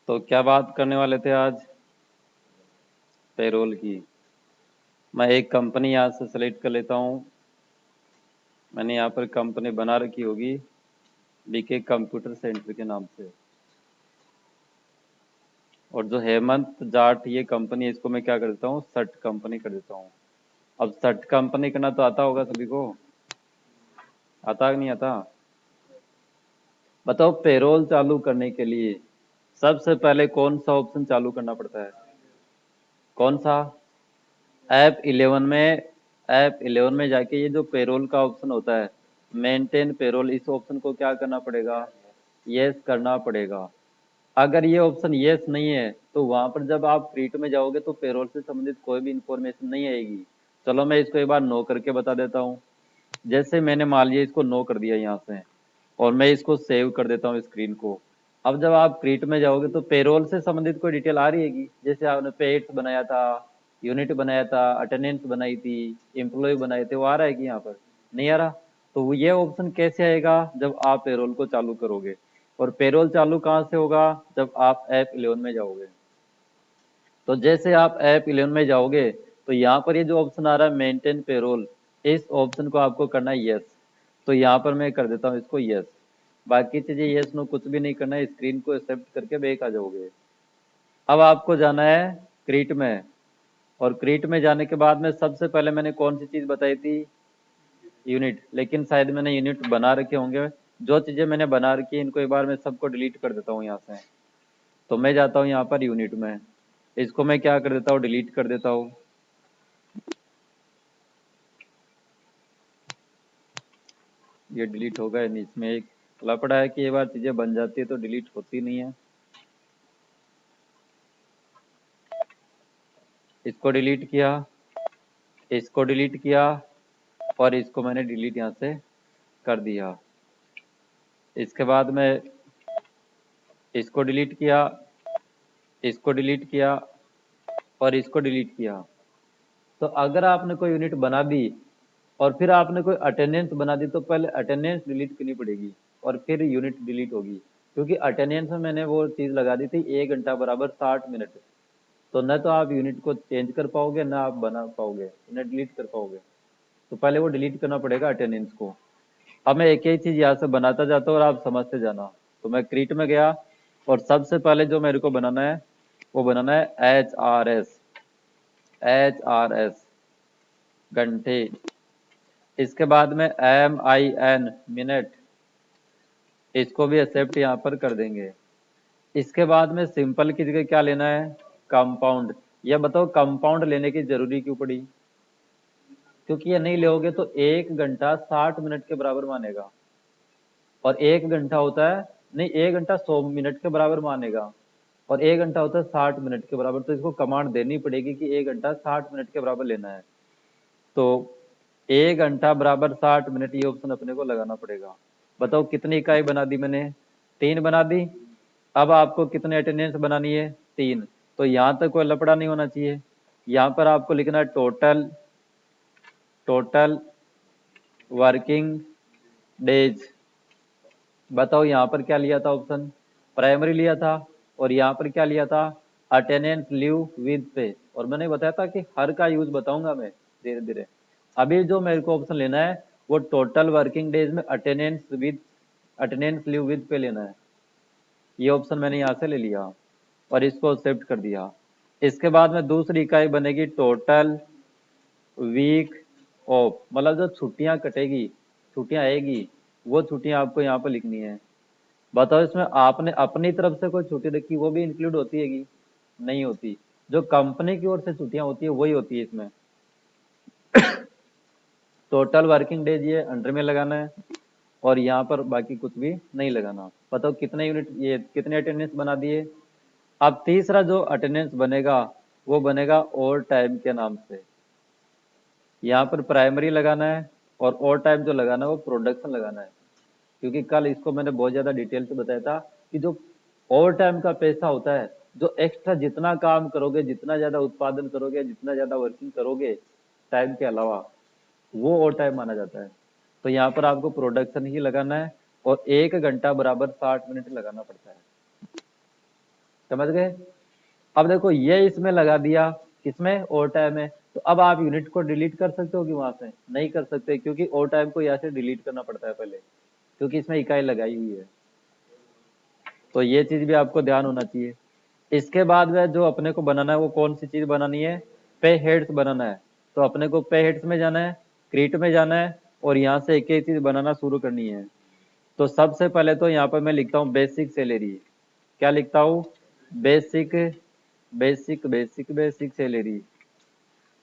तो क्या बात करने वाले थे आज? पेरोल की। मैं एक कंपनी यहाँ से सेलेक्ट कर लेता हूँ। मैंने यहाँ पर कंपनी बना रखी होगी बीके कंप्यूटर सेंटर के नाम से। और जो हेमंत जाट ये कंपनी है, इसको मैं क्या कर देता हूँ, सट कंपनी कर देता हूँ। अब सट कंपनी करना तो आता होगा सभी को, आता कि नहीं आता? बताओ, पेरोल चालू करने के लिए सबसे पहले कौन सा ऑप्शन चालू करना पड़ता है? कौन सा? ऐप 11 में जाके ये जो पेरोल का ऑप्शन होता है, मेंटेन पेरोल, इस ऑप्शन को क्या करना पड़ेगा? यस करना पड़ेगा। अगर ये ऑप्शन यस नहीं है तो वहां पर जब आप क्रीट में जाओगे तो पेरोल से संबंधित कोई भी इंफॉर्मेशन नहीं आएगी। चलो मैं इसको एक बार नो करके बता देता हूँ। जैसे मैंने मान लिया इसको नो कर दिया यहाँ से, और मैं इसको सेव कर देता हूँ स्क्रीन को। अब जब आप क्रीट में जाओगे तो पेरोल से संबंधित कोई डिटेल आ रही है? जैसे आपने पेड्स बनाया था, यूनिट बनाया था, अटेंडेंस बनाई थी, एम्प्लॉय बनाए थे, वो आ रहा है कि यहाँ पर? नहीं आ रहा। तो ये ऑप्शन कैसे आएगा? जब आप पेरोल को चालू करोगे। और पेरोल चालू कहाँ से होगा? जब आप ऐप 11 में जाओगे। तो जैसे आप ऐप 11 में जाओगे तो यहाँ पर ये जो ऑप्शन आ रहा है मेंटेन पेरोल, इस ऑप्शन को आपको करना है यस। तो यहाँ पर मैं कर देता हूँ इसको यस। बाकी चीजें यस नो कुछ भी नहीं करना है, स्क्रीन को एक्सेप्ट करके बैक आ जाओगे। अब आपको जाना है क्रीट में। और क्रीट में जाने के बाद में सबसे पहले मैंने कौन सी चीज बताई थी? यूनिट। लेकिन शायद मैंने यूनिट बना रखे होंगे। जो चीजें मैंने बना रखी है इनको एक बार मैं सबको डिलीट कर देता हूँ यहाँ से। तो मैं जाता हूँ यहाँ पर यूनिट में, इसको मैं क्या कर देता हूँ, डिलीट कर देता हूँ। ये डिलीट हो गया। इसमें एक लफड़ा है कि ये बार चीजें बन जाती है तो डिलीट होती नहीं है। इसको डिलीट किया, इसको डिलीट किया, और इसको मैंने डिलीट यहाँ से कर दिया। इसके बाद में इसको डिलीट किया, इसको डिलीट किया, और इसको डिलीट किया। तो अगर आपने कोई यूनिट बना दी और फिर आपने कोई अटेंडेंस बना दी तो पहले अटेंडेंस डिलीट करनी पड़ेगी और फिर यूनिट डिलीट होगी। क्योंकि अटेंडेंस में मैंने वो चीज लगा दी थी 1 घंटा बराबर 60 मिनट। तो न तो आप यूनिट को चेंज कर पाओगे, ना आप बना पाओगे, न डिलीट कर पाओगे। तो पहले वो डिलीट करना पड़ेगा अटेंडेंस को। अब मैं एक ही चीज यहाँ से बनाता जाता हूँ और आप समझते जाना। तो मैं क्रीट में गया और सबसे पहले जो मेरे को बनाना है वो बनाना है HRS। HRS घंटे। इसके बाद में MIN मिनट, इसको भी एक्सेप्ट यहाँ पर कर देंगे। इसके बाद में सिंपल की जगह क्या लेना है? कंपाउंड। या बताओ कंपाउंड लेने की जरूरी क्यों पड़ी? क्योंकि ये नहीं लोगे तो 1 घंटा 60 मिनट के बराबर मानेगा। और 1 घंटा होता है, नहीं, 1 घंटा 100 मिनट के बराबर मानेगा। और 1 घंटा होता है 60 मिनट के बराबर। तो इसको कमांड देनी पड़ेगी कि 1 घंटा 60 मिनट के बराबर लेना है। तो 1 घंटा बराबर 60 मिनट, ये ऑप्शन अपने को लगाना पड़ेगा। बताओ कितनी इकाई बना दी मैंने? 3 बना दी। अब आपको कितने अटेंडेंस बनानी है? 3। तो यहाँ तक कोई लफड़ा नहीं होना चाहिए। यहाँ पर आपको लिखना है टोटल, टोटल वर्किंग डेज। बताओ यहाँ पर क्या लिया था ऑप्शन? प्राइमरी लिया था। और यहाँ पर क्या लिया था? अटेंडेंस लीव विद पे। और मैंने बताया था कि हर का यूज बताऊंगा मैं धीरे धीरे। अभी जो मेरे को ऑप्शन लेना है वो टोटल वर्किंग डेज में अटेंडेंस लीव विद पे लेना है। ये ऑप्शन मैंने यहाँ से ले लिया और इसको एक्सेप्ट कर दिया। इसके बाद में दूसरी इकाई बनेगी टोटल वीक ऑफ, मतलब जो छुट्टियां कटेगी, छुट्टियां आएगी, वो छुट्टियां आपको यहाँ पर लिखनी है। बताओ इसमें आपने अपनी तरफ से कोई छुट्टी रखी वो भी इंक्लूड होती है कि नहीं होती? जो कंपनी की ओर से छुट्टियां होती है वही होती है इसमें। टोटल वर्किंग डेज ये अंडर में लगाना है और यहाँ पर बाकी कुछ भी नहीं लगाना। बताओ कितने यूनिट, ये कितने अटेंडेंस बना दिए? अब तीसरा जो अटेंडेंस बनेगा वो बनेगा ओवर टाइम के नाम से। यहाँ पर प्राइमरी लगाना है और ओवर टाइम जो लगाना है वो प्रोडक्शन लगाना है। क्योंकि कल इसको मैंने बहुत ज्यादा डिटेल से बताया था कि जो ओवर टाइम का पैसा होता है, जो एक्स्ट्रा जितना काम करोगे, जितना ज्यादा उत्पादन करोगे, जितना ज्यादा वर्किंग करोगे टाइम के अलावा, वो ओवर टाइम माना जाता है। तो यहाँ पर आपको प्रोडक्शन ही लगाना है और 1 घंटा बराबर 60 मिनट लगाना पड़ता है। समझ गए। अब देखो ये इसमें लगा दिया, किसमें, ओवर टाइम में। तो अब आप यूनिट को डिलीट कर सकते हो कि वहां से नहीं कर सकते, क्योंकि ओवर टाइम को यहाँ से डिलीट करना पड़ता है पहले, क्योंकि इसमें इकाई लगाई हुई है। तो ये चीज भी आपको ध्यान होना चाहिए। इसके बाद में जो अपने को बनाना है वो कौन सी चीज बनानी है, पे हेड्स बनाना है। तो अपने को पे हेड्स में जाना है, क्रीट में जाना है, और यहाँ से एक एक चीज बनाना शुरू करनी है। तो सबसे पहले तो यहाँ पर मैं लिखता हूँ बेसिक सैलरी। क्या लिखता हूँ, basic basic basic basic salary.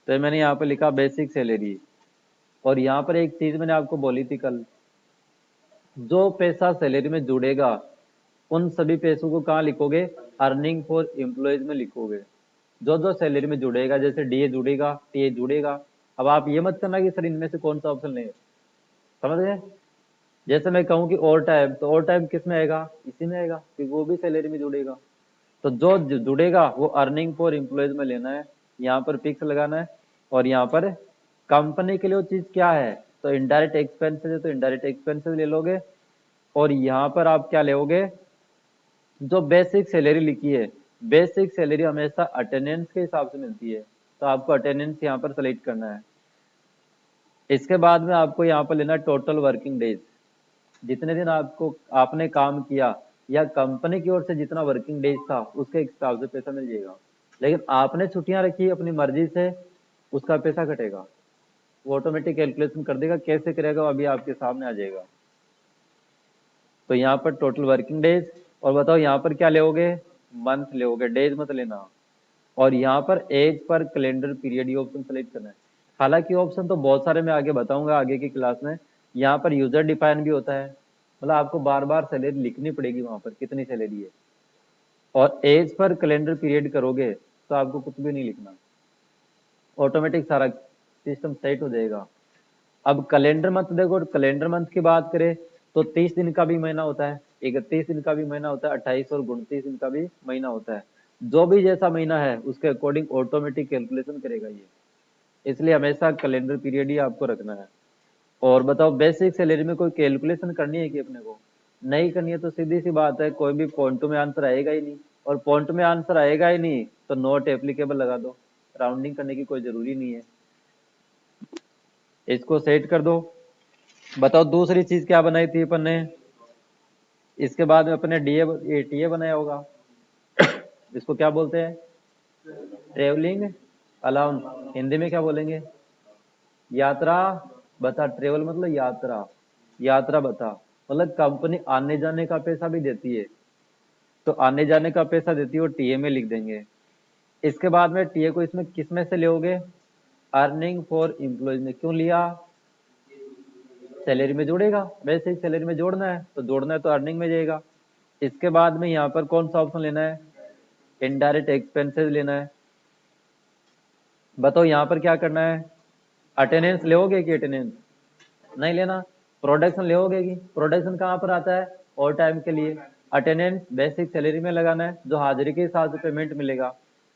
तो मैंने यहाँ पर लिखा बेसिक सैलरी। और यहाँ पर एक चीज मैंने आपको बोली थी कल, जो पैसा सैलरी में जुड़ेगा उन सभी पैसों को कहाँ लिखोगे, अर्निंग फॉर एम्प्लॉयज में लिखोगे। जो जो सैलरी में जुड़ेगा, जैसे डीए जुड़ेगा, टीए जुड़ेगा। अब आप ये मत करना कि सर इनमें से कौन सा ऑप्शन लें, समझ गए। जैसे मैं कहूँ कि ओवर टाइम, तो ओवर टाइम किस में आएगा, इसी में आएगा, क्योंकि वो भी सैलरी में जुड़ेगा। तो जो जुड़ेगा वो अर्निंग फॉर एम्प्लॉयज में लेना है, यहाँ पर फिक्स लगाना है। और यहाँ पर कंपनी के लिए वो चीज क्या है, तो इनडायरेक्ट एक्सपेंसेस है, तो इनडायरेक्ट एक्सपेंसेस ले लोगे। और यहाँ पर आप क्या लोगे, जो बेसिक सैलरी लिखी है, बेसिक सैलरी हमेशा अटेंडेंस के हिसाब से मिलती है, तो आपको अटेंडेंस यहाँ पर सेलेक्ट करना है। इसके बाद में आपको यहाँ पर लेना टोटल वर्किंग डेज, जितने दिन आपको आपने काम किया या कंपनी की ओर से जितना वर्किंग डेज था उसके हिसाब से पैसा मिल जाएगा। लेकिन आपने छुट्टियां रखी अपनी मर्जी से, उसका पैसा कटेगा। वो ऑटोमेटिक कैलकुलेशन कर देगा, कैसे करेगा वो अभी आपके सामने आ जाएगा। तो यहाँ पर टोटल वर्किंग डेज, और बताओ यहाँ पर क्या लोगे, मंथ लोगे, डेज मत लेना। और यहाँ पर एज पर कैलेंडर पीरियड ये ऑप्शन सेलेक्ट करना है। हालांकि ऑप्शन तो बहुत सारे मैं आगे बताऊंगा आगे की क्लास में। यहाँ पर यूजर डिफाइन भी होता है, मतलब आपको बार बार सैलरी लिखनी पड़ेगी वहां पर कितनी सैलरी है। और एज पर कैलेंडर पीरियड करोगे तो आपको कुछ भी नहीं लिखना, ऑटोमेटिक सारा सिस्टम सेट हो जाएगा। अब कैलेंडर मंथ देखो, कैलेंडर मंथ की बात करें तो 30 दिन का भी महीना होता है, 31 दिन का भी महीना होता है, 28 और 29 दिन का भी महीना होता है। जो भी जैसा महीना है उसके अकॉर्डिंग ऑटोमेटिक कैलकुलेशन करेगा ये, इसलिए हमेशा कैलेंडर पीरियड ही आपको रखना है। और बताओ बेसिक सैलरी में कोई कैलकुलेशन करनी है कि अपने को नहीं करनी है, तो सीधी सी बात है कोई भी पॉइंट में आंसर आएगा ही नहीं। और पॉइंट में आंसर आएगा ही नहीं तो नॉट एप्लीकेबल लगा दो, राउंडिंग करने की कोई जरूरी नहीं है। इसको सेट कर दो। बताओ दूसरी चीज क्या बनाई थी अपन ने, इसके बाद में अपने डीए टीए बनाया होगा, इसको क्या बोलते हैं, ट्रेवलिंग अलाउंस। हिंदी में क्या बोलेंगे, यात्रा बता। ट्रेवल मतलब यात्रा, यात्रा बता। मतलब कंपनी आने जाने का पैसा भी देती है, तो आने जाने का पैसा देती है और टीए में लिख देंगे। इसके बाद में टीए को इसमें किस में से लोगे, अर्निंग फॉर एम्प्लॉयज में। क्यों लिया, सैलरी में जोड़ेगा, वैसे ही सैलरी में जोड़ना है तो जोड़ना है तो अर्निंग में जाएगा। इसके बाद में यहाँ पर कौन सा ऑप्शन लेना है, इनडायरेक्ट एक्सपेंसेस लेना है। बताओ यहाँ पर क्या करना है, अटेंडेंस लोगे कि अटेंडेंस नहीं लेना, प्रोडक्शन लोगे कि प्रोडक्शन कहाँ पर आता है, ओवर टाइम के लिए। अटेंडेंस बेसिक सैलरी में लगाना है, जो हाजिरी के हिसाब से पेमेंट मिलेगा।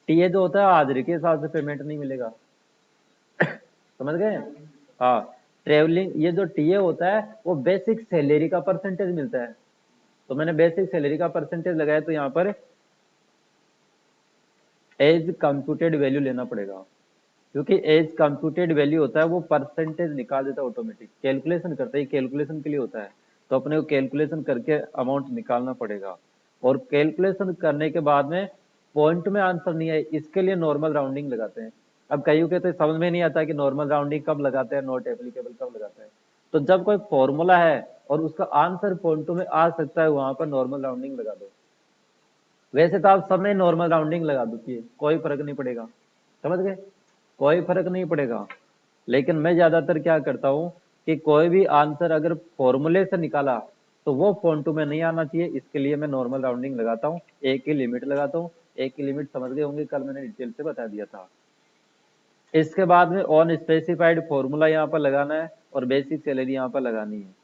टीए जो होता है हाजिरी के हिसाब से पेमेंट नहीं मिलेगा, समझ गए। हाँ, ट्रेवलिंग ये जो टीए होता है वो बेसिक सैलरी का परसेंटेज मिलता है, तो मैंने बेसिक सैलरी का परसेंटेज लगाया, तो यहाँ पर एज कंप्यूटेड वैल्यू लेना पड़ेगा, क्योंकि एज कंप्यूटेड वैल्यू होता है वो परसेंटेज निकाल देता है, ऑटोमेटिक कैलकुलेशन करता है, कैलकुलेशन के लिए होता है। तो अपने को कैलकुलेशन करके अमाउंट निकालना पड़ेगा। और कैलकुलेशन करने के बाद में पॉइंट में आंसर नहीं है, इसके लिए नॉर्मल राउंडिंग लगाते हैं। अब कईयों के तो समझ में नहीं आता कि नॉर्मल राउंडिंग कब लगाते हैं, नॉट एप्लीकेबल कब लगाते हैं। तो जब कोई फॉर्मूला है और उसका आंसर पॉइंटों में आ सकता है, वहां पर नॉर्मल राउंडिंग लगा दो। वैसे तो आप सब में नॉर्मल राउंडिंग लगा दीजिए, कोई फर्क नहीं पड़ेगा, समझ गए, कोई फर्क नहीं पड़ेगा। लेकिन मैं ज्यादातर क्या करता हूँ कि कोई भी आंसर अगर फॉर्मूले से निकाला तो वो पॉइंटों में नहीं आना चाहिए, इसके लिए मैं नॉर्मल राउंडिंग लगाता हूँ, एक की लिमिट लगाता हूँ। एक की लिमिट समझ गए होंगे, कल मैंने डिटेल से बता दिया था। इसके बाद में ऑन स्पेसिफाइड फॉर्मूला यहाँ पर लगाना है और बेसिक सैलरी यहाँ पर लगानी है,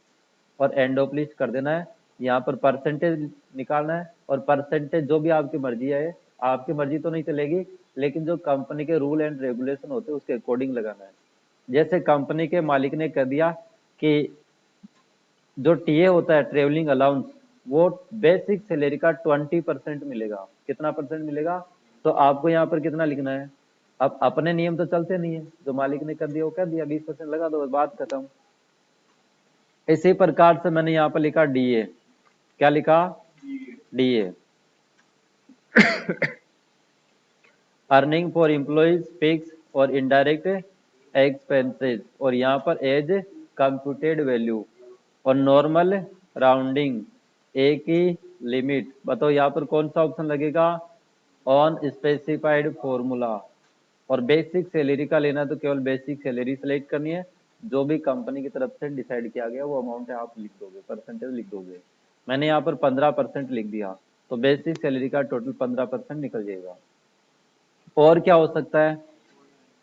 और एंड ऑफ लिस्ट कर देना है। यहाँ पर परसेंटेज निकालना है, और परसेंटेज जो भी आपकी मर्जी है, आपकी मर्जी तो नहीं चलेगी, लेकिन जो कंपनी के रूल एंड रेगुलेशन होते हैं उसके अकॉर्डिंग लगाना है। जैसे कंपनी के मालिक ने कह दिया कि जो टीए होता है ट्रेवलिंग अलाउंस, वो बेसिक सैलरी का 20% मिलेगा। कितना परसेंट मिलेगा? तो आपको यहाँ पर कितना लिखना है? अब अपने नियम तो चलते नहीं है, जो मालिक ने कर दिया वो कर दिया, 20% लगा दो, बात खत्म। इसी प्रकार से मैंने यहाँ पर लिखा डीए। क्या लिखा? DA, earning for employees fix और इनडायरेक्ट एक्सपेंसेस, और यहाँ पर एज कंप्यूटेड वैल्यू और नॉर्मल राउंडिंग एक ही लिमिट। बताओ यहाँ पर कौन सा ऑप्शन लगेगा? On specified formula. और बेसिक सैलरी का लेना तो केवल बेसिक सैलरी सेलेक्ट करनी है, जो भी कंपनी की तरफ से डिसाइड किया गया वो अमाउंट है आप लिख दोगे, परसेंटेज लिख दोगे। मैंने यहाँ पर 15% लिख दिया, तो बेसिक सैलरी का टोटल 15% निकल जाएगा। और क्या हो सकता है?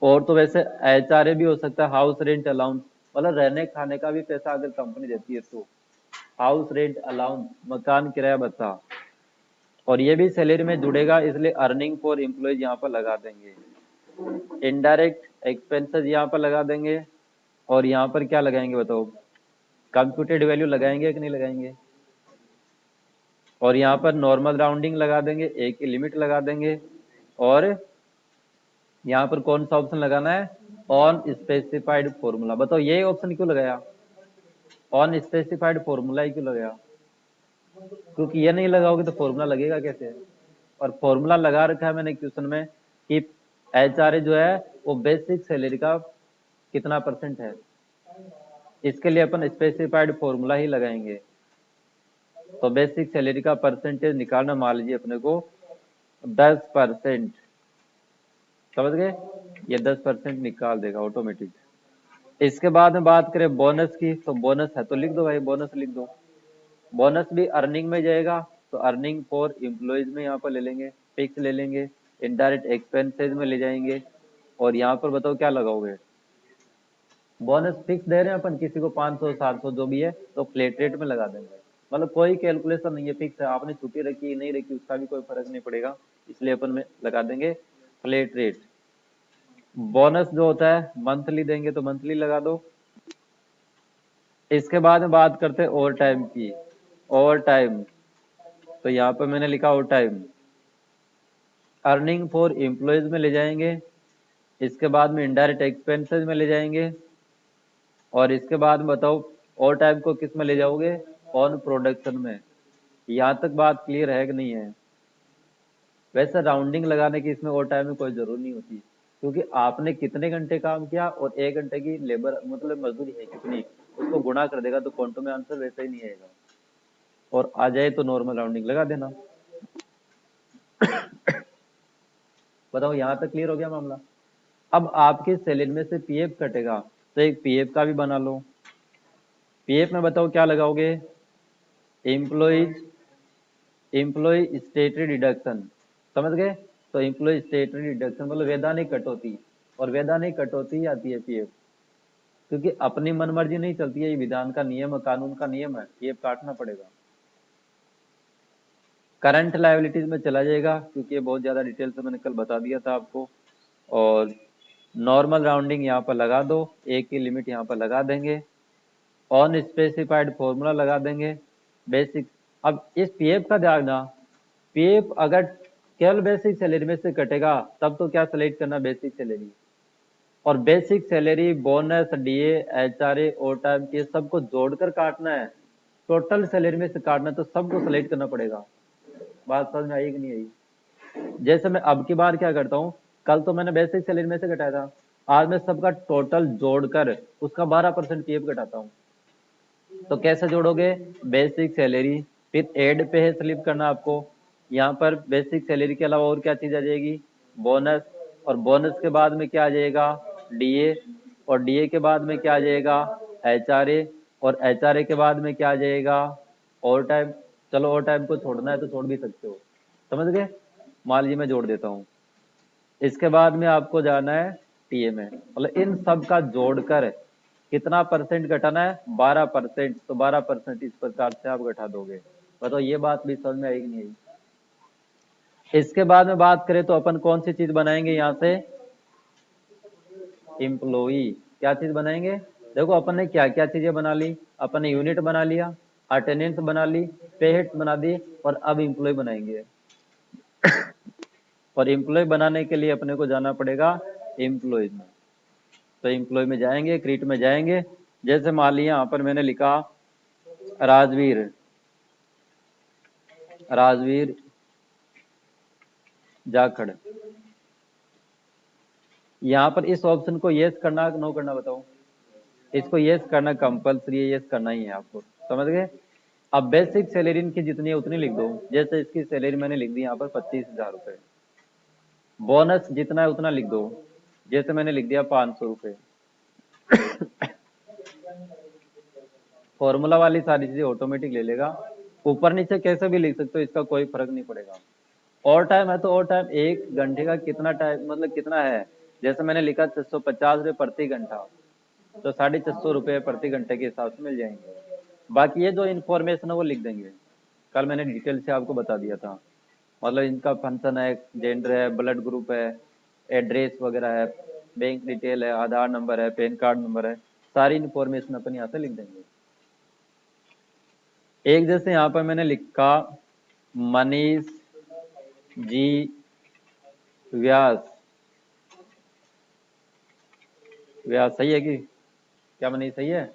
और तो वैसे एचआरए भी हो सकता है, हाउस रेंट अलाउंस, मतलब रहने खाने का भी पैसा अगर कंपनी देती है तो हाउस रेंट अलाउंस, मकान किराया भत्ता, और ये भी सैलरी में जुड़ेगा, इसलिए अर्निंग फॉर एम्प्लॉयज यहाँ पर लगा देंगे। इनडायरेक्ट एक्सपेंसेस यहाँ पर लगा देंगे, और यहाँ पर क्या लगाएंगे बताओ? कंप्यूटेड वैल्यू लगाएंगे कि नहीं लगाएंगे? और यहाँ पर नॉर्मल राउंडिंग लगा देंगे, एक ही लिमिट लगा देंगे, और यहाँ पर कौन सा ऑप्शन लगाना है? On specified formula. बताओ ये ऑप्शन क्यों लगाया? ऑन स्पेसिफाइड फॉर्मूला ही क्यों लगाया? क्योंकि ये नहीं लगाओगे तो फॉर्मूला लगेगा कैसे? और फॉर्मूला लगा रखा है मैंने क्वेश्चन में कि एचआरए जो है वो बेसिक सैलरी का कितना परसेंट है, इसके लिए अपन स्पेसिफाइड फॉर्मूला ही लगाएंगे। तो बेसिक सैलरी का परसेंटेज निकालना, मान लीजिए अपने को 10%, समझ गए? ये 10% निकाल देगा ऑटोमेटिक। इसके बाद में बात करें बोनस की, तो बोनस है तो लिख दो भाई, बोनस लिख दो। बोनस भी अर्निंग में जाएगा, तो अर्निंग फॉर एम्प्लॉयज में यहाँ पर ले लेंगे, फिक्स ले लेंगे, इनडायरेक्ट एक्सपेंसेज में ले जाएंगे, और यहाँ पर बताओ क्या लगाओगे? बोनस फिक्स दे रहे हैं अपन किसी को 500 700 जो भी है, तो फ्लैट रेट में लगा देंगे। मतलब कोई कैलकुलेशन नहीं है, फिक्स है, आपने छुट्टी रखी नहीं रखी उसका भी कोई फर्क नहीं पड़ेगा, इसलिए अपन में लगा देंगे फ्लैट रेट। बोनस जो होता है मंथली देंगे तो मंथली लगा दो। इसके बाद में बात करते हैं ओवर टाइम की। ओवर टाइम, तो यहाँ पर मैंने लिखा over time, earning for employees में ले जाएंगे, इसके बाद में इनडायरेक्ट एक्सपेंसेस में ले जाएंगे, और इसके बाद में बताओ ओवर टाइम को किस में ले जाओगे? ऑन प्रोडक्शन में। यहाँ तक बात क्लियर है कि नहीं है? वैसे राउंडिंग लगाने की इसमें ओवर टाइम में कोई जरूरत नहीं होती, क्योंकि आपने कितने घंटे काम किया और 1 घंटे की लेबर मतलब मजदूरी है कितनी, उसको गुणा कर देगा तो क्वांटम में आंसर वैसे ही नहीं आएगा, और आ जाए तो नॉर्मल राउंडिंग लगा देना। बताओ यहाँ तक क्लियर हो गया मामला? अब आपके सैलरी में से पीएफ कटेगा, तो एक पीएफ का भी बना लो। पीएफ में बताओ क्या लगाओगे? एम्प्लॉय स्टेटरी डिडक्शन, समझ गए? तो एम्प्लॉय स्टेटरी डिडक्शन मतलब वैधानिक कटौती, और वैधानिक कटौती आती है पीएफ, क्योंकि अपनी मनमर्जी नहीं चलती है, ये विधान का नियम है, कानून का नियम है, पीएफ काटना पड़ेगा। करंट लायबिलिटीज में चला जाएगा, क्योंकि ये बहुत ज्यादा डिटेल से मैंने कल बता दिया था आपको। और नॉर्मल राउंडिंग यहाँ पर लगा दो, एक की लिमिट यहाँ पर लगा देंगे, ऑन स्पेसिफाइड फॉर्मूला लगा देंगे, बेसिक। अब इस पीएफ का ध्यान रखना, पीएफ अगर केवल बेसिक सैलरी में से कटेगा तब तो क्या सेलेक्ट करना? Basic salary. और basic salary, bonus, DA, HRA, overtime के सबको जोड़कर काटना है, टोटल सैलरी में से काटना, तो सबको सेलेक्ट करना पड़ेगा। बात समझ में आई कि नहीं आई? जैसे मैं अब की बार क्या करता हूँ, कल तो मैंने बेसिक सैलरी में से घटाया था, आज मैं सबका टोटल जोड़कर उसका 12% पीएफ घटाता हूँ। तो कैसे जोड़ोगे? बेसिक सैलरी, फिर एड पे है स्लिप करना आपको, यहाँ पर बेसिक सैलरी के अलावा और क्या चीज आ जाएगी? बोनस, और बोनस के बाद में क्या आ जाएगा? डीए, और डीए के बाद में क्या आ जाएगा? एचआरए, और एचआरए के बाद में क्या आ जाएगा? Over time. चलो ओवर टाइम को छोड़ना है तो छोड़ भी सकते हो, समझ गए? मान लीजिए मैं जोड़ देता हूँ। इसके बाद में आपको जाना है टीए में, मतलब इन सब का जोड़कर कितना परसेंट घटाना है? 12%। तो 12% इस प्रकार से आप घटा दोगे। बताओ ये बात भी समझ में आई कि नहीं आई? इसके बाद में बात करें तो अपन कौन सी चीज बनाएंगे यहाँ से? एम्प्लॉई। क्या चीज बनाएंगे? देखो अपन ने क्या क्या चीजें बना ली, अपन ने यूनिट बना लिया, अटेंडेंस बना ली, पे हेड बना दी, और अब एम्प्लॉय बनाएंगे। और एम्प्लॉय बनाने के लिए अपने को जाना पड़ेगा एम्प्लॉय में। तो एम्प्लॉय में जाएंगे, क्रिएट में जाएंगे। जैसे मान लिया यहाँ पर मैंने लिखा राजवीर, राजवीर जाखड़। यहाँ पर इस ऑप्शन को यस करना नो करना बताओ। इसको यस करना कंपल्सरी है, यस करना ही है आपको, समझ गए। अब बेसिक सैलरी इनकी जितनी है उतनी लिख दो। जैसे इसकी सैलरी मैंने लिख दी यहाँ पर 25,000 रुपए। बोनस जितना है उतना लिख दो। जैसे मैंने लिख दिया 500 रुपए। फॉर्मूला वाली सारी चीजें ऑटोमेटिक ले लेगा। ऊपर नीचे कैसे भी लिख सकते हो, इसका कोई फर्क नहीं पड़ेगा। और टाइम है तो और टाइम 1 घंटे का कितना टाइम मतलब कितना है। जैसे मैंने लिखा 650 रुपये प्रति घंटा, तो 650 रुपये प्रति घंटे के हिसाब से मिल जाएंगे। बाकी ये जो इन्फॉर्मेशन है वो लिख देंगे। कल मैंने डिटेल से आपको बता दिया था। मतलब इनका फंक्शन है, जेंडर है, ब्लड ग्रुप है, एड्रेस वगैरह है, बैंक डिटेल है, आधार नंबर है, पैन कार्ड नंबर है, सारी इन्फॉर्मेशन अपन यहाँ से लिख देंगे। एक जैसे यहाँ पर मैंने लिखा मनीष जी व्यास। व्यास सही है कि क्या मनीष सही है?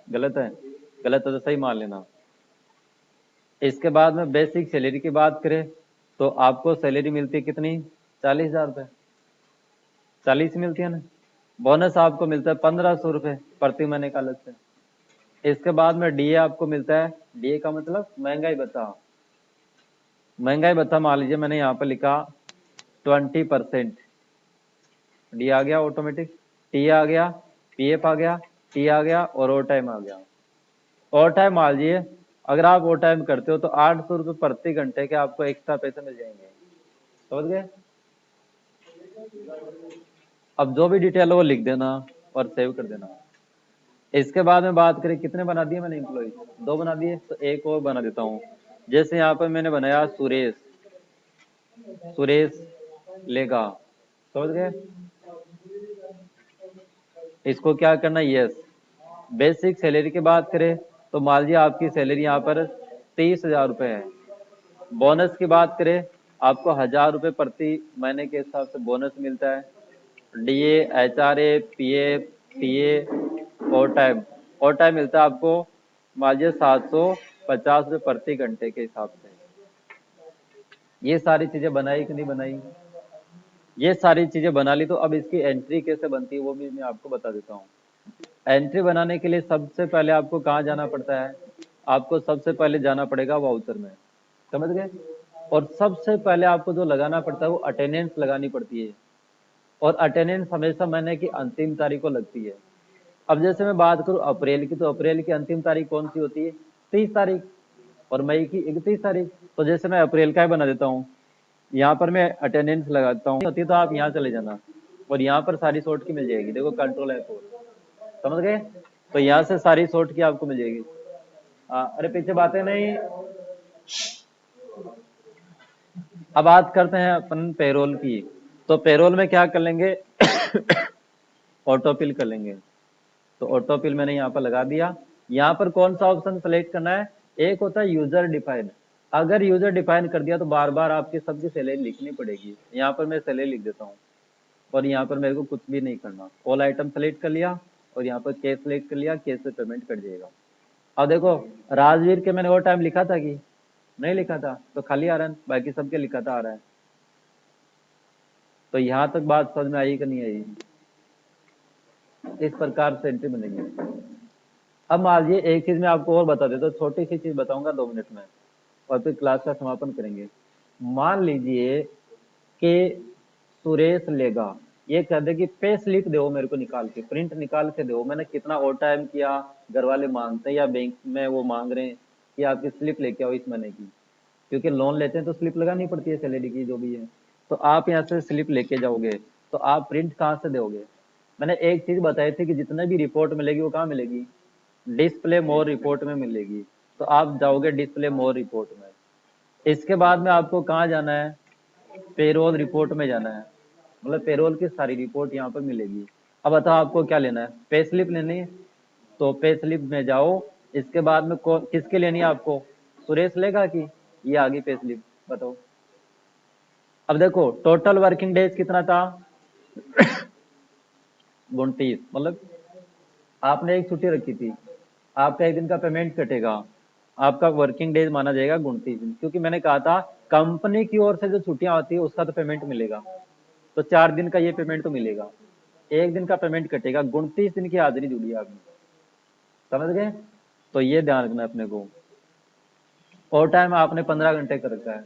गलत है? गलत है तो सही मान लेना। इसके बाद में बेसिक सैलरी की बात करें तो आपको सैलरी मिलती है कितनी? 40,000 रुपये। 40 मिलती है ना। बोनस आपको मिलता है 1,500 रुपये प्रति महीने का अलग से। इसके बाद में डीए आपको मिलता है। डीए का मतलब महंगाई भत्ता। महंगाई भत्ता मान लीजिए मैंने यहाँ पर लिखा 20%। डी आ गया ऑटोमेटिक, टी आ गया, पीएफ आ गया, टी आ गया, और ओवर टाइम आ गया। ओवर टाइम मान लीजिए अगर आप ओवर टाइम करते हो तो 800 रुपये प्रति घंटे के आपको एक्स्ट्रा पैसे मिल जाएंगे, समझ गए। अब जो भी डिटेल है वो लिख देना और सेव कर देना। इसके बाद में बात करें कितने बना दिए मैंने एम्प्लॉय? 2 बना दिए, तो एक और बना देता हूँ। जैसे यहाँ पर मैंने बनाया सुरेश, सुरेश लेगा, समझ गए। इसको क्या करना, यस। बेसिक सैलरी की बात करें तो मान लीजिए आपकी सैलरी यहाँ पर 30,000 रुपये है। बोनस की बात करें आपको 1,000 रुपये प्रति महीने के हिसाब से बोनस मिलता है। डीए, एचआरए, पीएफ, टीए, और टाइम मिलता है आपको मान लीजिए 750 रुपये प्रति घंटे के हिसाब से। ये सारी चीजें बनाई कि नहीं बनाई? ये सारी चीजें बना ली। तो अब इसकी एंट्री कैसे बनती है वो भी मैं आपको बता देता हूँ। एंट्री बनाने के लिए सबसे पहले आपको कहाँ जाना पड़ता है? आपको सबसे पहले जाना पड़ेगा वाउचर में, समझ गए। और सबसे पहले आपको जो लगाना पड़ता है वो अटेंडेंस लगानी पड़ती है। और अटेंडेंस हमेशा महीने की अंतिम तारीख को लगती है। अब जैसे मैं बात करूं अप्रैल की, तो अप्रैल की अंतिम तारीख कौन सी होती है? 30 तारीख। और मई की 31 तारीख। तो जैसे मैं अप्रैल का ही बना देता हूँ, यहाँ पर मैं अटेंडेंस लगाता हूँ, होती तो आप यहाँ चले जाना और यहाँ पर सारी सॉर्ट की मिल जाएगी। देखो कंट्रोल F4, समझ गए। तो यहाँ से सारी सॉर्ट की आपको मिल जाएगी। अरे पीछे बातें नहीं। अब बात करते हैं अपन पेरोल की। तो पेरोल में क्या कर लेंगे? ऑटो फिल कर लेंगे। तो ऑटो फिल मैंने यहाँ पर लगा दिया। यहाँ पर कौन सा ऑप्शन सेलेक्ट करना है? एक होता है यूजर डिफाइन। अगर यूजर डिफाइन कर दिया तो बार बार आपकी सबकी सैलरी लिखनी पड़ेगी। यहाँ पर मैं सैलरी लिख देता हूँ और यहाँ पर मेरे को कुछ भी नहीं करना। ऑल आइटम सेलेक्ट कर लिया और यहाँ पर कैश सेलेक्ट कर लिया, कैश से पेमेंट कर दिएगा। अब देखो राजवीर के मैंने और टाइम लिखा था कि नहीं लिखा था, तो खाली आ रहा है, बाकी सबके लिखा था आ रहा है। तो यहाँ तक बात समझ में आई कि नहीं आई? इस प्रकार से एंट्री बनेगी। अब मान लीजिए एक चीज मैं आपको और बता देता हूँ, छोटी सी चीज बताऊंगा 2 मिनट में और फिर क्लास का समापन करेंगे। मान लीजिए कि सुरेश लेगा ये कह दे कि पे स्लिप दो मेरे को निकाल के, प्रिंट निकाल के दो, मैंने कितना ओवर टाइम किया, घर वाले मांगते हैं या बैंक में वो मांग रहे हैं कि आपकी स्लिप लेके आओ इस महीने की, क्योंकि लोन लेते हैं तो स्लिप लगानी पड़ती है सैलरी की जो भी है। तो आप यहाँ से स्लिप लेके जाओगे तो आप प्रिंट कहाँ से दोगे? मैंने एक चीज बताई थी कि जितने भी रिपोर्ट मिलेगी वो कहाँ मिलेगी? डिस्प्ले मोर रिपोर्ट में मिलेगी। तो आप जाओगे डिस्प्ले मोर रिपोर्ट में। इसके बाद में आपको कहाँ जाना है? पेरोल रिपोर्ट में जाना है। मतलब पेरोल की सारी रिपोर्ट यहाँ पर मिलेगी। अब बताओ आपको क्या लेना है? पे स्लिप लेनी है तो पे स्लिप में जाओ, इसके बाद में किसके लेनी है आपको, सुरेश लेगा कि ये आ गई पे स्लिप, बताओ। अब देखो टोटल वर्किंग डेज कितना था 29, मतलब आपने एक छुट्टी रखी थी, आपका एक दिन का पेमेंट कटेगा, आपका वर्किंग डेज माना जाएगा 29 दिन, क्योंकि मैंने कहा था कंपनी की ओर से जो छुट्टियां होती है उसका तो पेमेंट मिलेगा, तो 4 दिन का ये पेमेंट तो मिलेगा, एक दिन का पेमेंट कटेगा, 29 दिन की हाजिरी जुड़ी है आपकी, समझ गए। तो ये ध्यान रखना अपने को। ओवर टाइम आपने 15 घंटे कर रखा है,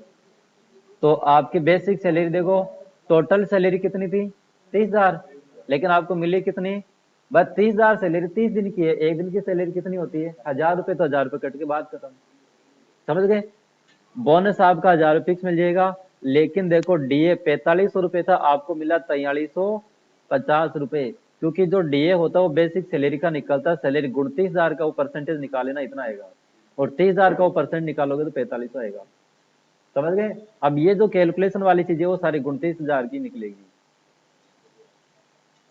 तो आपकी बेसिक सैलरी देखो, टोटल सैलरी कितनी थी 30,000, लेकिन आपको मिली कितनी, बस 30,000 सैलरी 30 दिन की है, एक दिन की सैलरी कितनी होती है 1,000 रुपए, तो 1,000 रुपए कट के बाद खत्म, समझ गए। बोनस आपका 1,000 फिक्स मिल जाएगा, लेकिन देखो डीए 4,500 रुपए था, आपको मिला 4,350 रुपए, क्योंकि जो डीए होता है वो बेसिक सैलरी का निकलता है, सैलरी 29,000 का वो परसेंटेज निकाले ना, इतना आएगा, और 30,000 का वो परसेंट निकालोगे तो 4500 आएगा, समझ गए। अब ये जो कैलकुलेशन वाली चीज है वो सारी 29,000 की निकलेगी।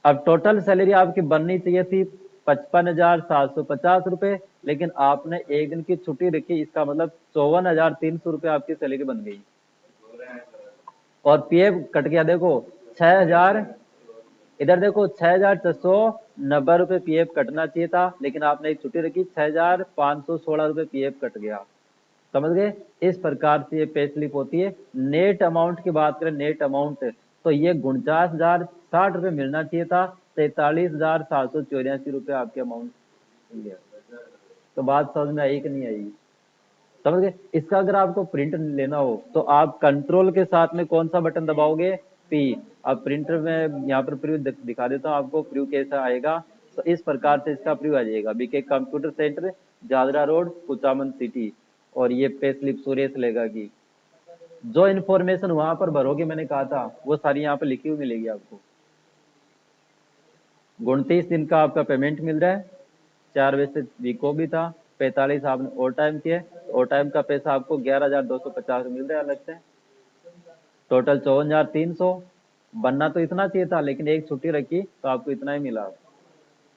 अब टोटल सैलरी आपकी बननी चाहिए थी 55,750 रुपए, लेकिन आपने एक दिन की छुट्टी रखी, इसका मतलब 54,300 रुपए आपकी सैलरी बन गई, और पीएफ कट गया देखो 6,000, इधर देखो 6,690 रुपए पीएफ कटना चाहिए था, लेकिन आपने एक छुट्टी रखी, 6,516 रुपए पीएफ कट गया, समझ गए। इस प्रकार से ये पे स्लिप होती है। नेट अमाउंट की बात करें, नेट अमाउंट, तो ये 49,060 रुपए मिलना चाहिए था, 43,784 रुपए आपके अमाउंट मिल गया। तो बात समझ में आई कि नहीं आई, समझ गए। इसका अगर आपको प्रिंट लेना हो तो आप कंट्रोल के साथ में कौन सा बटन दबाओगे, पी। अब प्रिंटर में यहाँ पर प्रीव्यू दिखा देता हूँ आपको, प्रीव्यू कैसा आएगा, तो इस प्रकार से इसका प्रीव्यू आ जाएगा, BK computer centre, Jadra road, Kuchaman city, और ये पे स्लिप सुरेश लेगा की, जो इन्फॉर्मेशन वहां पर भरोगे मैंने कहा था वो सारी यहाँ पे लिखी हुई मिलेगी आपको। 29 दिन का आपका पेमेंट मिल रहा है, 4 बजे से वीक ऑफ भी था, 45 आपने ओवर टाइम किए, ओवर टाइम का पैसा आपको 11,250 मिल रहा है अलग से, टोटल 54,300, बनना तो इतना चाहिए था, लेकिन एक छुट्टी रखी तो आपको इतना ही मिला,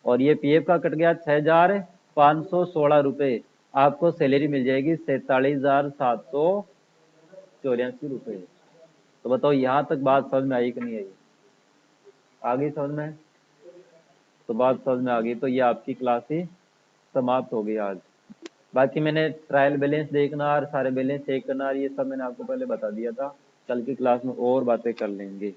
और ये पीएफ का कट गया 6,516 रुपए, आपको सैलरी मिल जाएगी 47,784 रुपए। तो बताओ यहाँ तक बात समझ में आई कि नहीं आई, आ गई समझ में, तो बात समझ में आ गई, तो ये आपकी क्लास ही समाप्त हो गई आज। बाकी मैंने ट्रायल बैलेंस देखना और सारे बैलेंस चेक करना और ये सब मैंने आपको पहले बता दिया था, कल की क्लास में और बातें कर लेंगे।